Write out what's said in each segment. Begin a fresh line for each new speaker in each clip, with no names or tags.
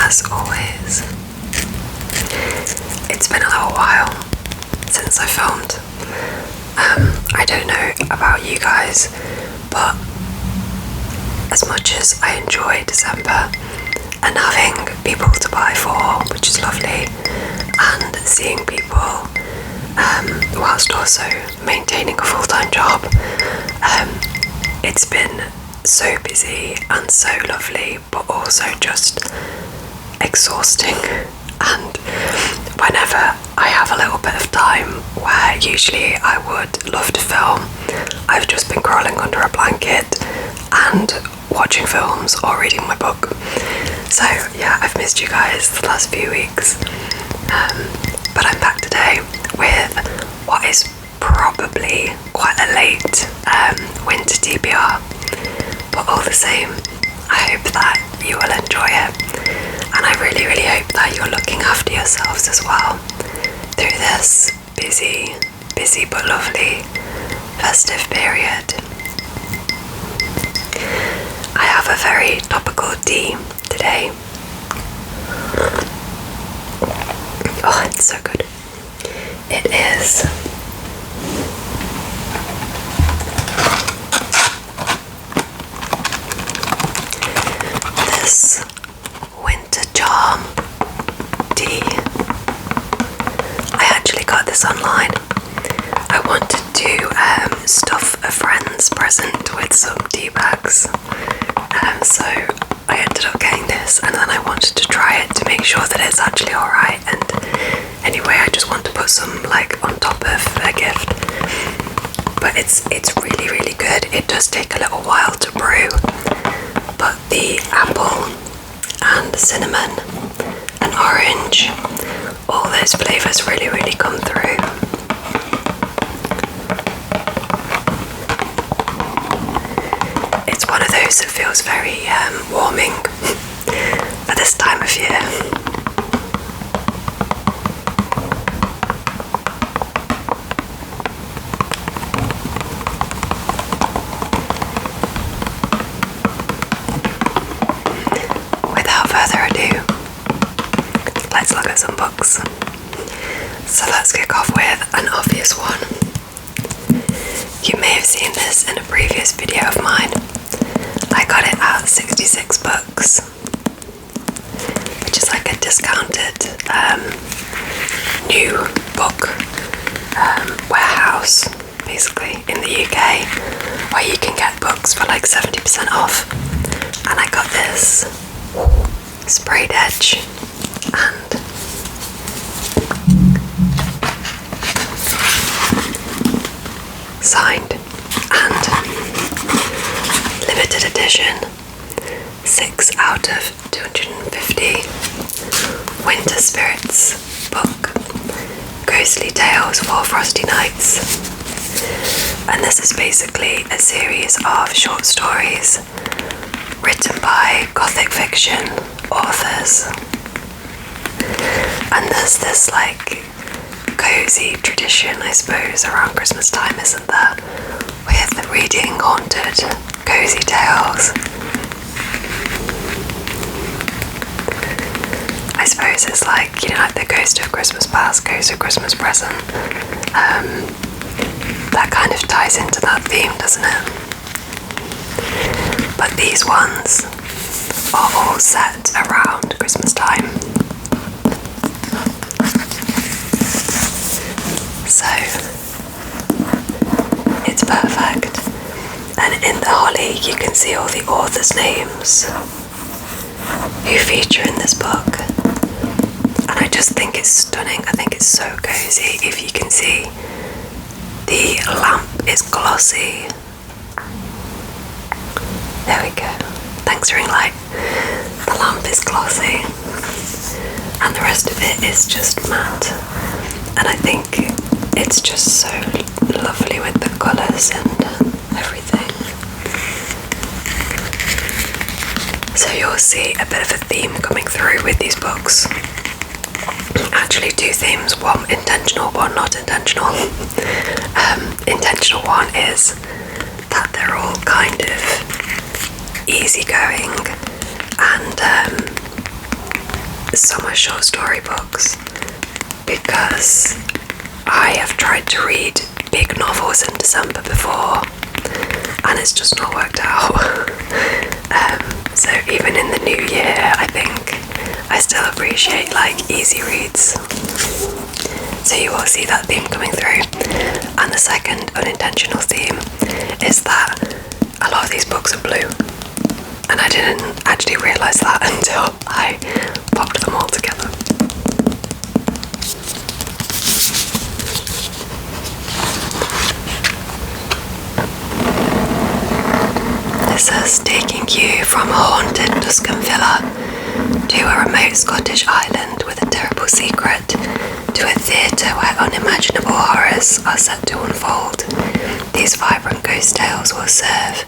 as always. It's been a little while since I filmed. I don't know about you guys, but as much as I enjoy December and having people to buy for, which is lovely, and seeing people whilst also maintaining a full-time job, it's been so busy and so lovely, but also just exhausting. And whenever I have a little bit of time where usually I would love to film, I've just been crawling under a blanket and watching films or reading my book. So yeah, I've missed you guys the last few weeks, but I'm back today with what is probably quite a late Winter TBR, but all the same, I hope that you will enjoy it, and I really hope that you're looking after yourselves as well through this busy but lovely festive period. I have a very topical tea today. Oh, it's so good. It is this Winter Charm tea. I actually got this online. I wanted to stuff a friend's present with some tea bags, so I ended up getting this, and then I wanted to try it to make sure that it's actually alright. And anyway, I just want to put some like on top of a gift, but it's really good. It does take a little while to brew, but the apple and cinnamon and orange, all those flavours really come through. It's one of those that feels very warming for this time of year. Without further ado, let's look at some books. So let's kick off with an obvious one. You may have seen this in a previous video of mine. I got it at 66 Books, which is like a discounted new book warehouse, basically, in the UK, where you can get books for like 70% off. And I got this sprayed edge and signed and limited edition 6 out of 250 Winter Spirits book, Ghostly Tales for Frosty Nights. And this is basically a series of short stories written by gothic fiction authors. And there's this like cosy tradition, I suppose, around Christmas time, isn't there, with reading haunted cosy tales. I suppose it's like, you know, like the Ghost of Christmas Past, Ghost of Christmas Present. That kind of ties into that theme, doesn't it? But these ones are all set around Christmas time. So it's perfect. And in the holly you can see all the authors' names who feature in this book. And I just think it's stunning. I think it's so cozy. If you can see, the lamp is glossy. There we go. Thanks, ring light. The lamp is glossy and the rest of it is just matte. And I think it's just so lovely with the colours and everything. So you'll see a bit of a theme coming through with these books. Actually, two themes, one intentional, one not intentional. Intentional one is that they're all kind of easygoing and summer short story books because I have tried to read big novels in December before and it's just not worked out. So even in the new year, I think I still appreciate like easy reads. So you will see that theme coming through. And the second unintentional theme is that a lot of these books are blue. And I didn't actually realise that until I popped them all together. This is taking you from a haunted Tuscan villa to a remote Scottish island with a terrible secret, to a theatre where unimaginable horrors are set to unfold. These vibrant ghost tales will serve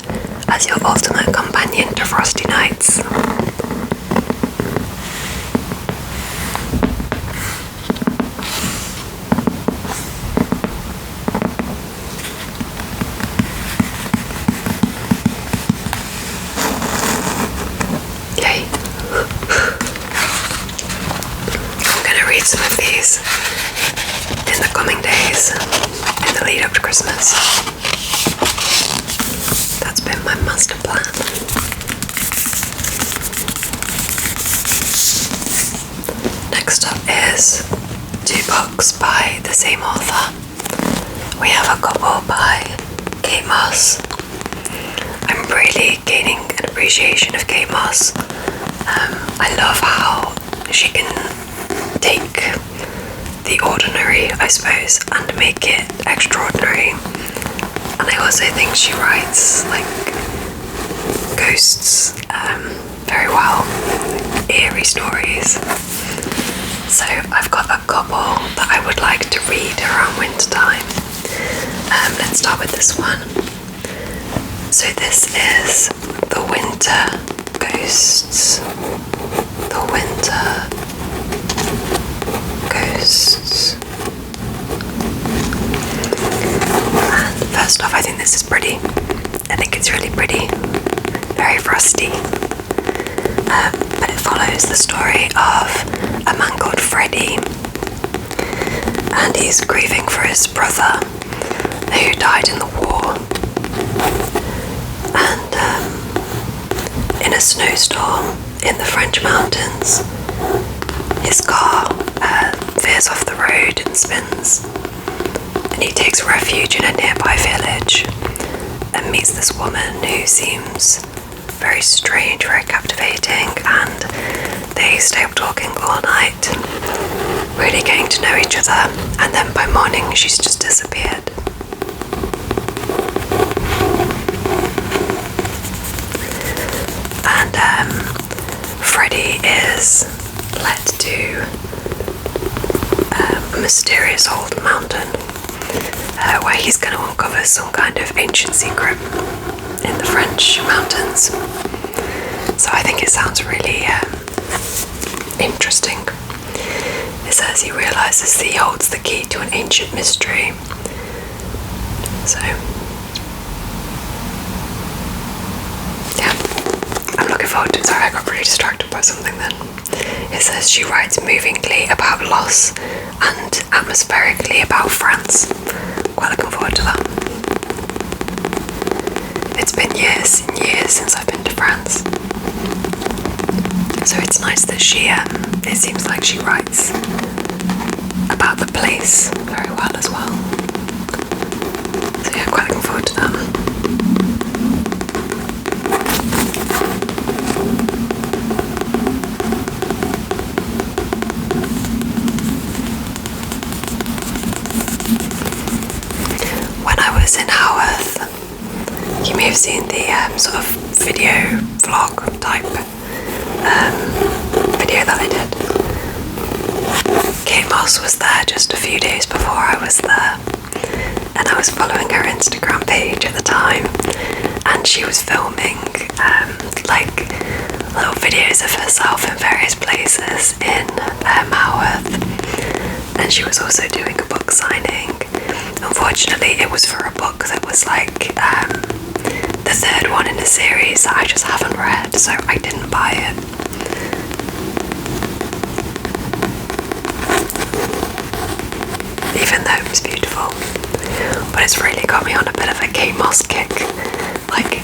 as your ultimate companion to frosty nights. Yay. I'm going to read some of these in the coming days, in the lead up to Christmas. That's been my master plan. Next up is 2 books by the same author. We have a couple by Kate Moss. I'm really gaining an appreciation of Kate Moss. I love how she can take the ordinary, I suppose, and make it extraordinary. And I also think she writes like ghosts very well, eerie stories. So I've got a couple that I would like to read around winter time. Let's start with this one. So this is The Winter Ghosts. The Winter Ghosts. And first off, I think this is pretty. I think it's really pretty. Very frosty. But it follows the story of a man called Freddie. And he's grieving for his brother who died in the war. And in a snowstorm in the French mountains, his car veers off the road and spins. And he takes refuge in a nearby village and meets this woman who seems very strange, very captivating, and they stay up talking all night, really getting to know each other, and then by morning she's just disappeared. And Freddie is led to a mysterious old mountain where he's going to uncover some kind of ancient secret in the French mountains. So I think it sounds really interesting. It says he realises he holds the key to an ancient mystery. So yeah, I'm looking forward to it. Sorry, I got really distracted by something then. It says she writes movingly about loss and atmospherically about France. Quite looking forward to that. It's been years and years since I've been to France. So it's nice that she, it seems like she writes about the place very well as well. So yeah, quite looking forward to that. When I was in Haworth, you may have seen the sort of video vlog type video that I did. Kate Moss was there just a few days before I was there, and I was following her Instagram page at the time, and she was filming like little videos of herself in various places in Haworth, and she was also doing a book signing. Unfortunately, it was for a book that was like the 3rd one in a series that I just haven't read, so I didn't buy it. seems beautiful. But it's really got me on a bit of a Kate Moss kick. Like,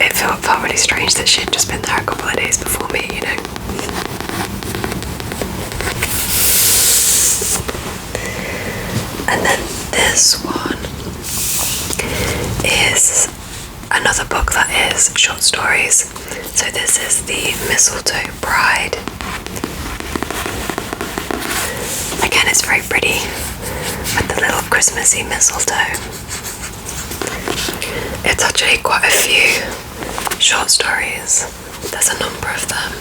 it felt really strange that she'd just been there a couple of days before me, you know. And then this one is another book that is short stories. So this is the Mistleto Pride. Again, it's very pretty with the little Christmassy mistletoe. It's actually quite a few short stories. There's a number of them.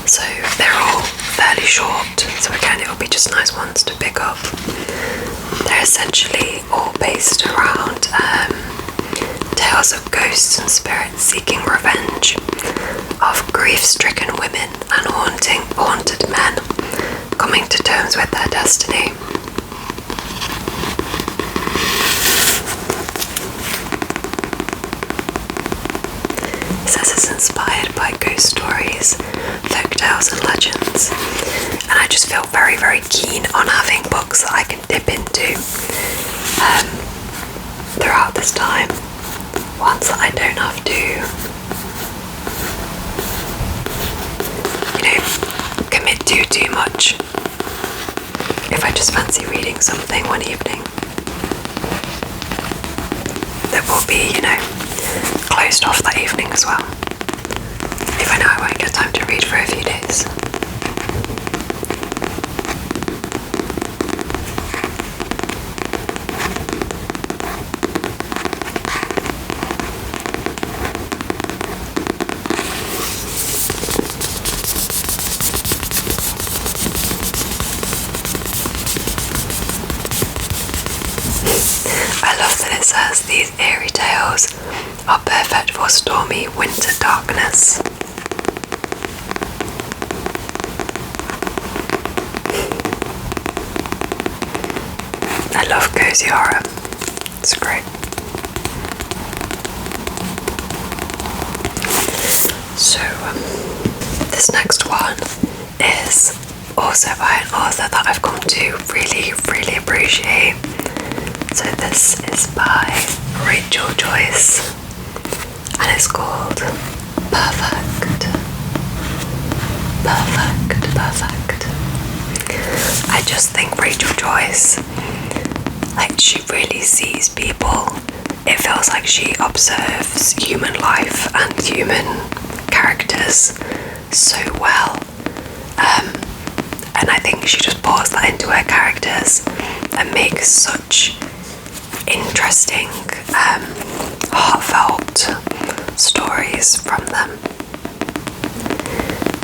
So they're all fairly short. So again, it'll be just nice ones to pick up. They're essentially all based around tales of ghosts and spirits seeking revenge, of grief-stricken women and haunted men coming to terms with their destiny. It says it's inspired by ghost stories, folk tales and legends, and I just feel very, very keen on having books that I can dip into throughout this time, ones that I don't have to, you know, commit to too much if I just fancy reading something one evening that will be, you know, closed off that evening as well, if I know I won't get time to read for a few days. I love that it says these eerie tales are perfect for stormy winter darkness. I love cozy horror. It's great. So this next one is also by an author that I've come to really, really appreciate. So this is by Rachel Joyce, and it's called Perfect. I just think Rachel Joyce, like, she really sees people. It feels like she observes human life and human characters so well. And I think she just pours that into her characters and makes such interesting, heartfelt stories from them.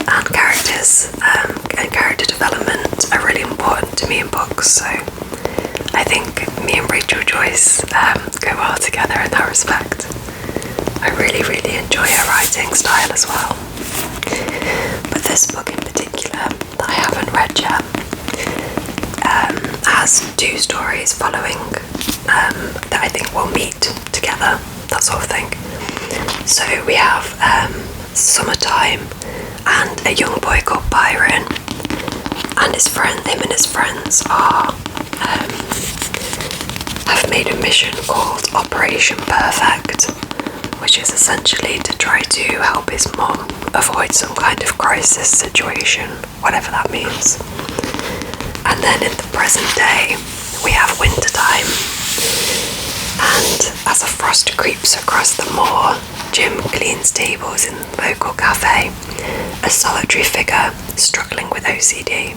And characters and character development are really important to me in books, so I think me and Rachel Joyce go well together in that respect. I really, really enjoy her writing style as well. But this book in particular that I haven't read yet has two stories following that I think will meet together, that sort of thing. So we have Summertime and a young boy called Byron, and him and his friends are have made a mission called Operation Perfect, which is essentially to try to help his mom avoid some kind of crisis situation, whatever that means. And then in the present day, we have wintertime, and as a frost creeps across the moor, Jim cleans tables in the local cafe, a solitary figure struggling with OCD.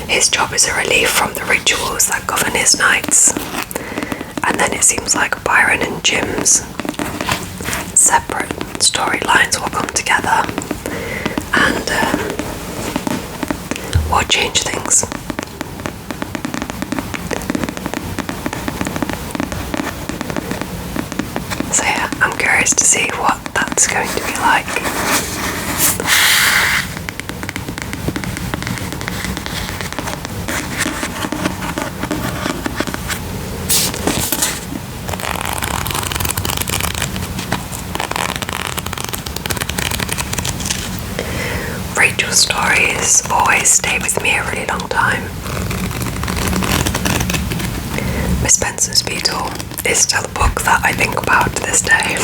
His job is a relief from the rituals that govern his nights. And then it seems like Byron and Jim's separate storylines will come together and will change things. So yeah, I'm curious to see what that's going to be like. Rachel's stories always stay with me a really long time. Miss Spencer's Beetle is still a book that I think about to this day,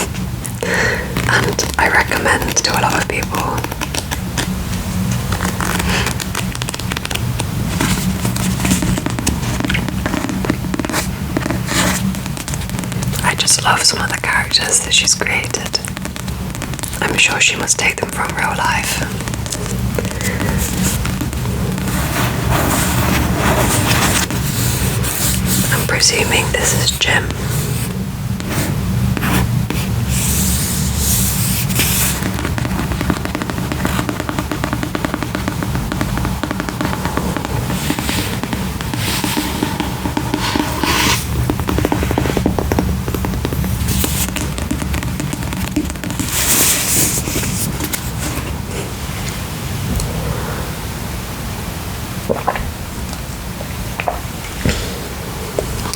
and I recommend to a lot of people. I just love some of the characters that she's created. I'm sure she must take them from real life. I'm presuming this is Jim.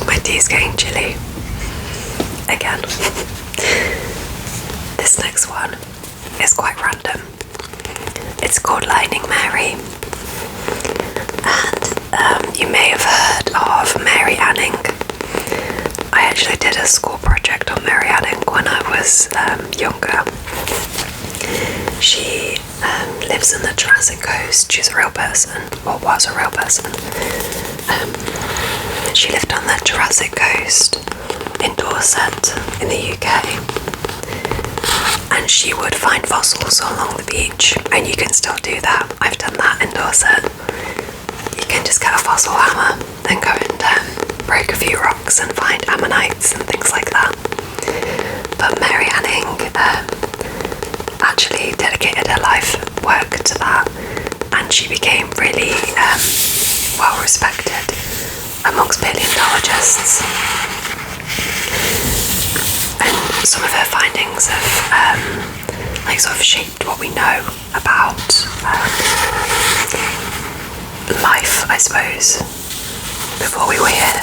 My tea's getting chilly again. This next one is quite random. It's called Lightning Mary, and you may have heard of Mary Anning. I actually did a school project on Mary Anning when I was younger. She lives in the Jurassic Coast. She's a real person, or was a real person. She lived on the Jurassic Coast in Dorset in the UK, and she would find fossils along the beach, and you can still do that. I've done that in Dorset. You can just get a fossil hammer and go and break a few rocks and find ammonites and things like that. But Mary Anning actually dedicated her life work to that, and she became really well respected amongst paleontologists. And some of her findings have sort of shaped what we know about life, I suppose, before we were here,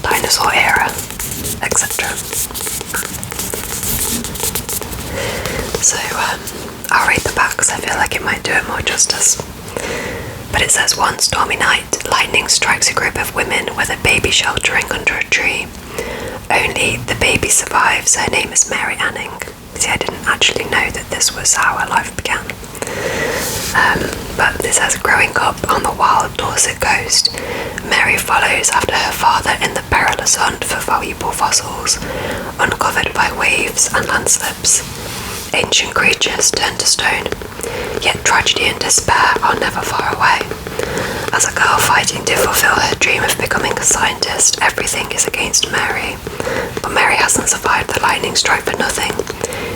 dinosaur era, etc. So I'll read the back because I feel like it might do it more justice. But it says, one stormy night, lightning strikes a group of women with a baby sheltering under a tree. Only the baby survives. Her name is Mary Anning. See, I didn't actually know that this was how her life began. But it says, growing up on the wild Dorset coast, Mary follows after her father in the perilous hunt for valuable fossils, uncovered by waves and landslips. Ancient creatures turn to stone, yet tragedy and despair are never far away. As a girl fighting to fulfill her dream of becoming a scientist, everything is against Mary. But Mary hasn't survived the lightning strike for nothing.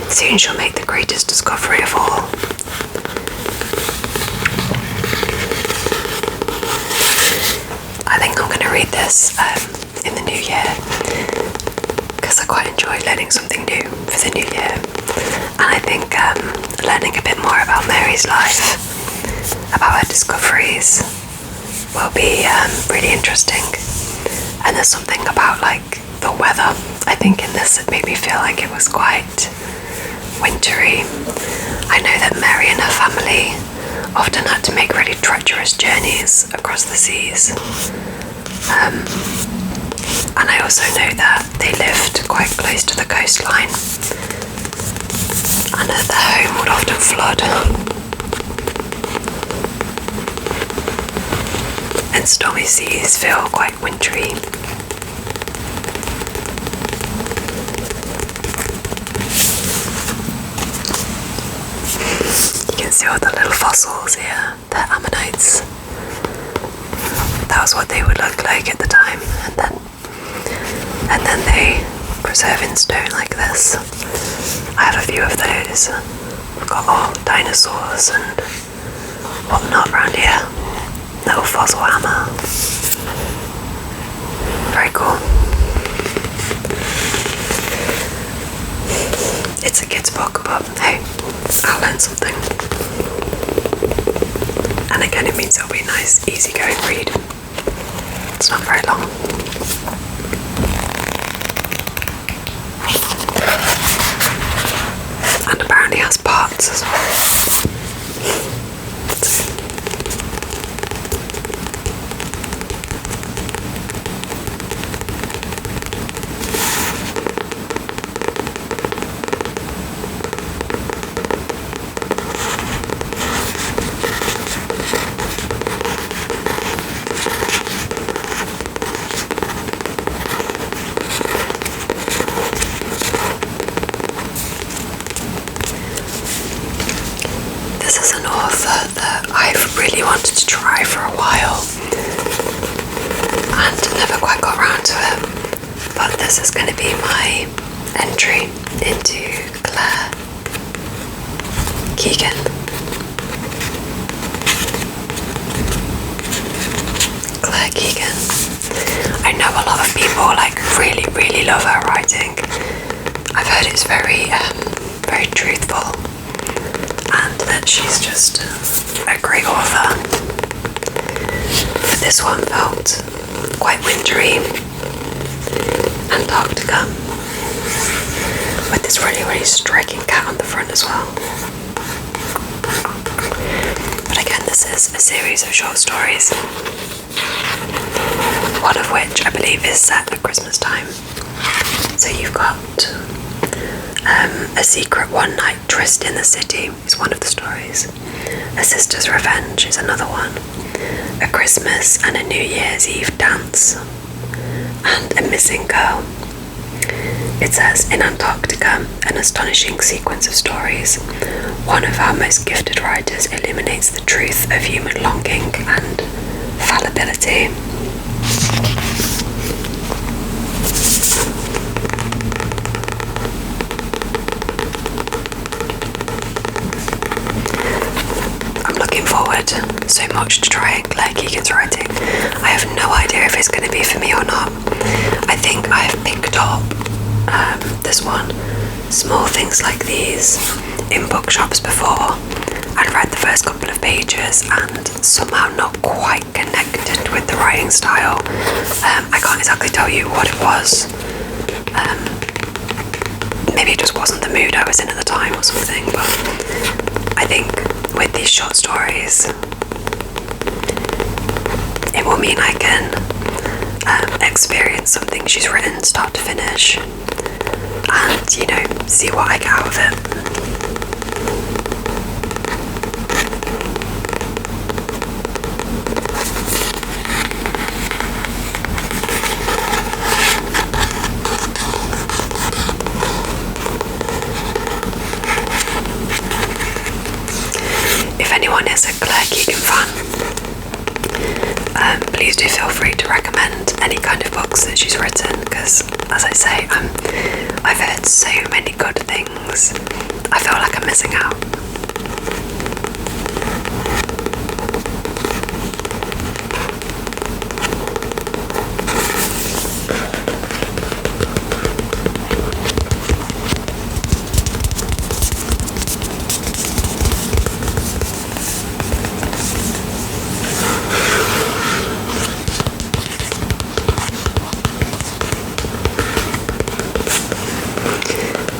Soon she'll make the greatest discovery of all. I think I'm going to read this in the new year, because I quite enjoy learning something new for the new year. And I think learning a bit more about Mary's life, about her discoveries, will be really interesting. And there's something about the weather, I think, in this that made me feel like it was quite wintry. I know that Mary and her family often had to make really treacherous journeys across the seas. And I also know that they lived quite close to the coastline, and that their home would often flood. And stormy seas feel quite wintry. You can see all the little fossils here, they're ammonites. That was what they would look like at the time, and then they preserve in stone like this. I have a few of those. We've got all dinosaurs and whatnot around here. Little fossil hammer. Very cool. It's a kid's book, but hey, I'll learn something. And again, it means it'll be a nice, easy-going read. It's not very long. And apparently has parts as well. This is an author that I've really wanted to try for a while and never quite got around to it, but this is going to be my entry into Claire Keegan. Claire Keegan. I know a lot of people like really love her writing. I've heard it's very truthful and that she's just a great author. But this one felt quite wintry, Antarctica, with this really striking cat on the front as well. But again, this is a series of short stories, one of which I believe is set at Christmas time. So you've got A Secret One Night Tryst in the City is one of the stories. A Sister's Revenge is another one. A Christmas and a New Year's Eve Dance. And A Missing Girl. It says, in Antarctica, an astonishing sequence of stories. One of our most gifted writers illuminates the truth of human longing and fallibility. I'm looking forward so much to trying Claire Keegan's writing. I have no idea if it's going to be for me or not. I think I have picked up this one, Small Things Like These, in bookshops before and read the first couple of pages and somehow not quite connected with the writing style. I can't exactly tell you what it was. Maybe it just wasn't the mood I was in at the time or something, but I think with these short stories it will mean I can experience something she's written start to finish and, you know, see what I get out of it. If anyone is a Claire Keegan fan, please do feel free to recommend any kind of books that she's written, because as I say, I've heard so many good things. I feel like I'm missing out.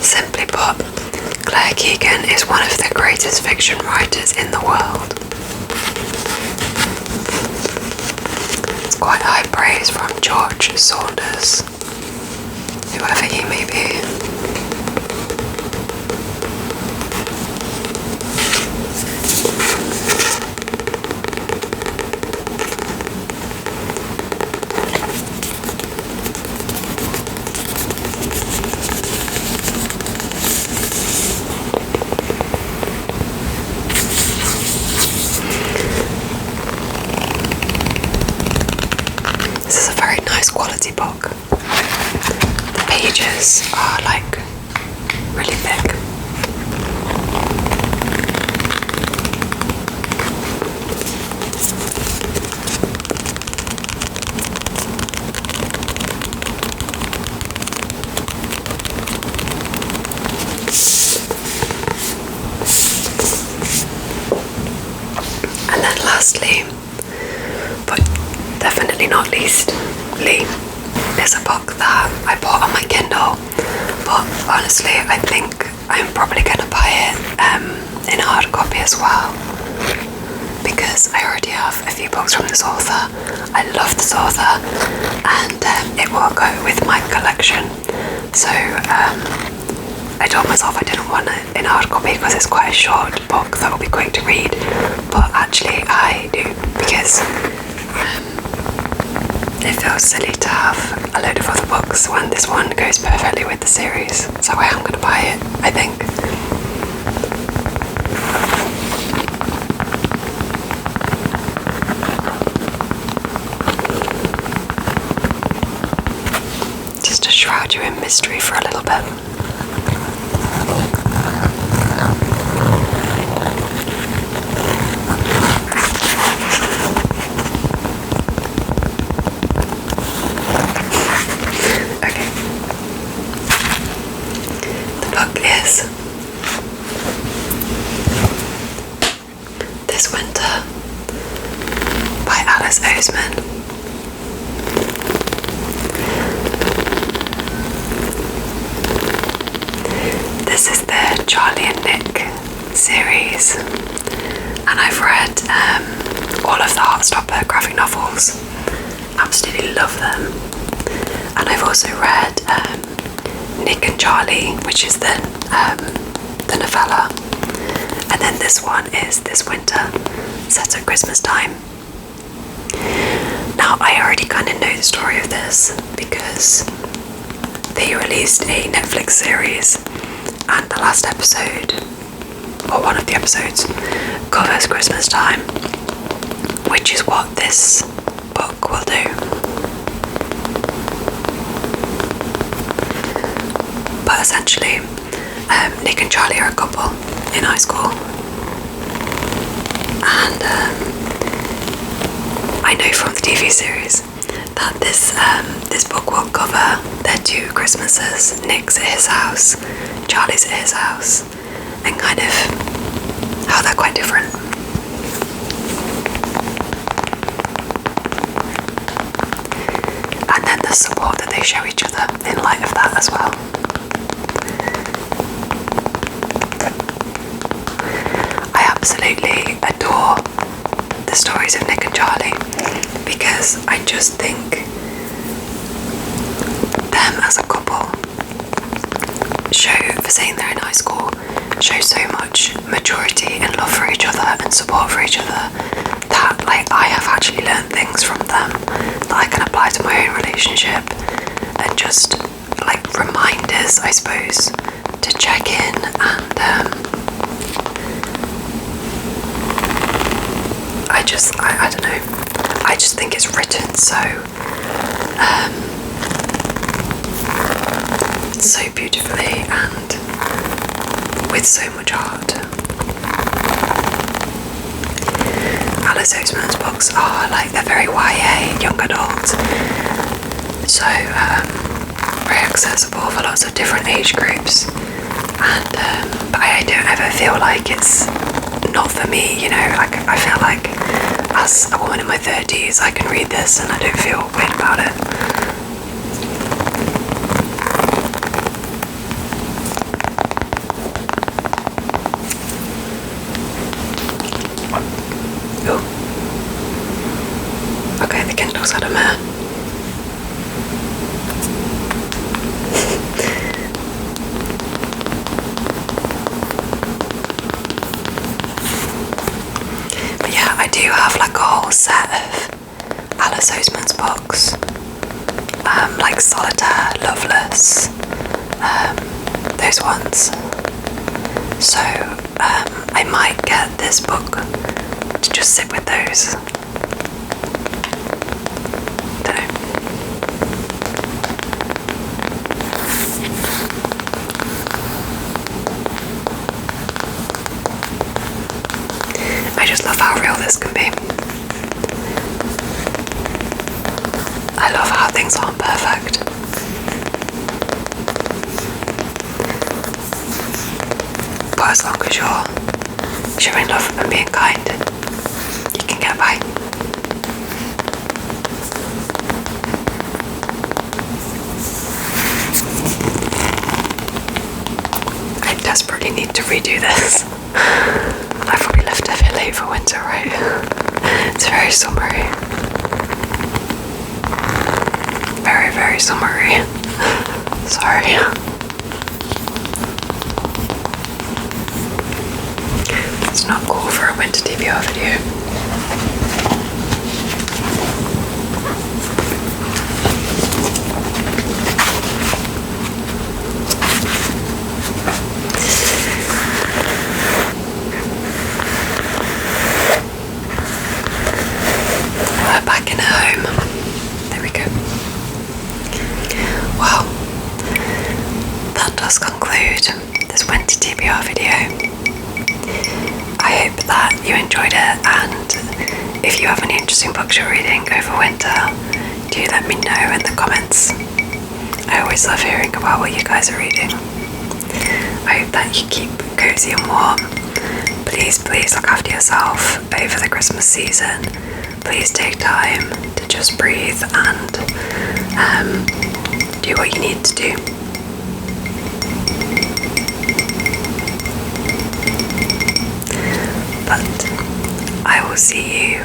Simply put, Claire Keegan is one of the greatest fiction writers in the world. It's quite high praise from George Saunders, whoever he may be. This is a very nice quality book. The pages are like really thick. And then lastly, but definitely not leastly, is a book that I bought on my Kindle, but honestly I think I'm probably going to buy it in hard copy as well, because I already have a few books from this author. I love this author and it will go with my collection. So I told myself I didn't want it in hard copy because it's quite a short book that will be quick to read, but actually I do, because it feels silly to have a load of other books when this one goes perfectly with the series. So I am going to buy it, I think. series, and I've read all of the Heartstopper graphic novels. Absolutely love them. And I've also read Nick and Charlie, which is the novella, and then this one is This Winter, set at Christmas time. Now, I already kind of know the story of this because they released a Netflix series, and the last episode, or one of the episodes, covers Christmas time, which is what this book will do. But essentially, Nick and Charlie are a couple in high school, and I know from the TV series that this book will cover their 2 Christmases. Nick's at his house, Charlie's at his house, and kind of how they're quite different. And then the support that they show each other in light of that as well. I absolutely adore the stories of Nick and Charlie because I just think them as a couple show, for saying they're in high school, show so much maturity and love for each other and support for each other that I have actually learned things from them that I can apply to my own relationship, and just reminders, I suppose, to check in, and I don't know, I just think it's written so beautifully and with so much heart. Alice Oseman's books are they're very YA, young adult, so very accessible for lots of different age groups, and but I don't ever feel like it's not for me, you know. I feel like as a woman in my 30s I can read this and I don't feel weird about it. Okay, the Kindle's had a mare. But yeah, I do have a whole set of Alice Oseman's books, like Solitaire, Loveless, those ones. So I might get this book to just sit with those. I just love how real this can be. I love how things aren't perfect. But as long as you're showing love and being kind, you can get by. I desperately need to redo this. I probably left it a bit late for winter, right? It's very summery. Very, very summery. Sorry. It's not cool for a Winter TBR video. We're back in home. There we go. Well, that does conclude this Winter TBR video. I hope that you enjoyed it, and if you have any interesting books you're reading over winter, do let me know in the comments. I always love hearing about what you guys are reading. I hope that you keep cozy and warm. Please look after yourself over the Christmas season. Please take time to just breathe and do what you need to do. will see you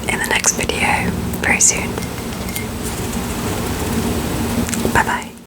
in the next video very soon. Bye bye.